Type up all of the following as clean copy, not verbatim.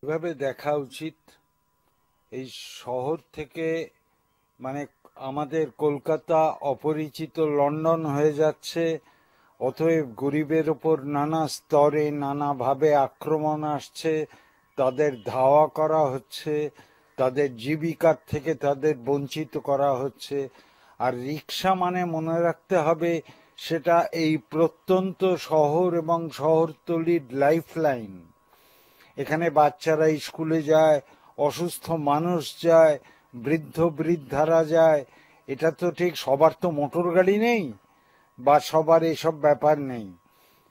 এভাবে দেখা উচিত। এই শহর থেকে মানে আমাদের কলকাতা অপরিচিত লন্ডন হয়ে যাচ্ছে। অতএব গরিবের ওপর নানা স্তরে নানাভাবে আক্রমণ আসছে, তাদের ধাওয়া করা হচ্ছে, তাদের জীবিকার থেকে তাদের বঞ্চিত করা হচ্ছে। আর রিক্সা মানে মনে রাখতে হবে সেটা এই প্রত্যন্ত শহর এবং শহরতলির লাইফলাইন। এখানে বাচ্চারা স্কুলে যায়, অসুস্থ মানুষ যায়, বৃদ্ধ বৃদ্ধারা যায়। এটা তো ঠিক সবার তো মোটর গাড়ি নেই বা সবার এসব ব্যাপার নেই।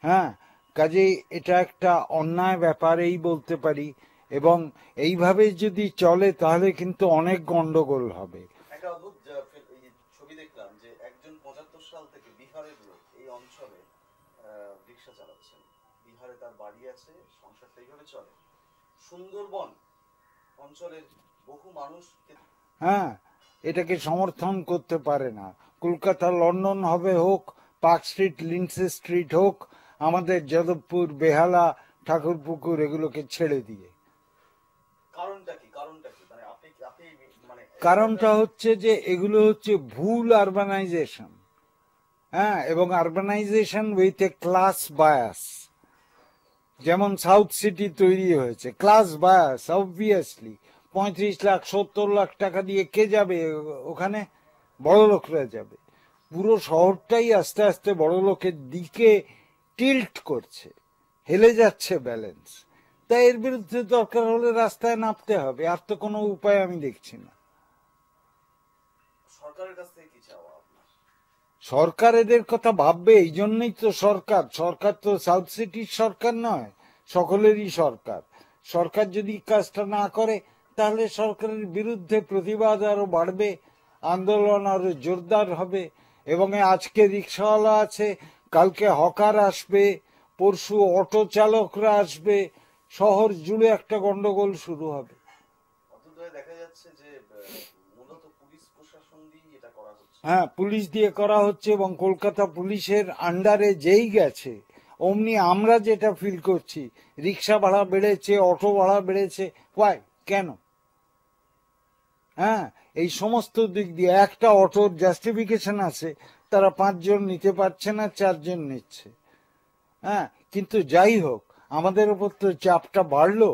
হ্যাঁ, কাজেই এটা একটা অন্যায় ব্যাপারেই বলতে পারি। এবং এইভাবে যদি চলে তাহলে কিন্তু অনেক গন্ডগোল হবে। একটা অদ্ভুত ছবি দেখলাম যে একজন ৭৫ সাল থেকে বিহারের লোক এই অঞ্চলে রিক্সা চালাচ্ছেন। বিহারে তার বাড়ি আছে, সংসারটা এইভাবে চলে। সুন্দরবন অঞ্চলের বহু মানুষ। হ্যাঁ, এটাকে সমর্থন করতে পারে না। কলকাতা লন্ডন হবে হোক, পার্ক স্ট্রিট লিন্ডসে স্ট্রিট হোক, আমাদের যাদবপুর বেহালা ঠাকুরপুকুর এগুলোকে ছেড়ে দিয়ে। কারণটা কি? কারণটা কি? মানে আপনি আপনি মানে কারণটা হচ্ছে যে এগুলো হচ্ছে ভুল আরবানাইজেশন। হ্যাঁ, এবং urbanisation with a class bias. যেমন সাউথ সিটি তৈরি হয়েছে, class bias obviously. ৩৫ lakh ৭০ lakh টাকা দিয়ে কে যাবে ওখানে? বড় লোকরা যাবে। পুরো শহরটাই আস্তে আস্তে বড় লোকের দিকে টিল্ট করছে, হেলে যাচ্ছে ব্যালেন্স। তাই এর বিরুদ্ধে দরকার হলে রাস্তায় নামতে হবে, আর তো কোনো উপায় আমি দেখছি না। সরকারের কাছ থেকে কি চাওয়া আপনার? সরকার এদের কথা ভাববে, এই জন্যই তো সরকার। সরকার তো সাউথ সিটির সরকার নয়, সকলেরই সরকার। সরকার যদি কাজটা না করে তাহলে সরকারের বিরুদ্ধে প্রতিবাদ আরো বাড়বে, আন্দোলন আরো জোরদার হবে। এবং আজকে রিক্সাওয়ালা আছে, কালকে হকার আসবে, পরশু অটো চালকরা আসবে, শহর জুড়ে একটা গন্ডগোল শুরু হবে। অন্তত দেখা যাচ্ছে যে মূলত পুলিশ প্রশাসন দিয়ে এটা করা হচ্ছে। হ্যাঁ, পুলিশ দিয়ে করা হচ্ছে, এবং কলকাতা পুলিশের আন্ডারে যেই গেছে অমনি আমরা যেটা ফিল করছি, রিক্সা ভাড়া বেড়েছে, অটো ভাড়া বেড়েছে। ওয়াই? কেন? হ্যাঁ, এই সমস্ত দিক দিয়ে একটা অটোর জাস্টিফিকেশন আছে, তারা ৫ জন নিতে পারছে না, ৪ জন নিচ্ছে। হ্যাঁ, কিন্তু যাই হোক, আমাদের উপর তো চাপটা বাড়লো।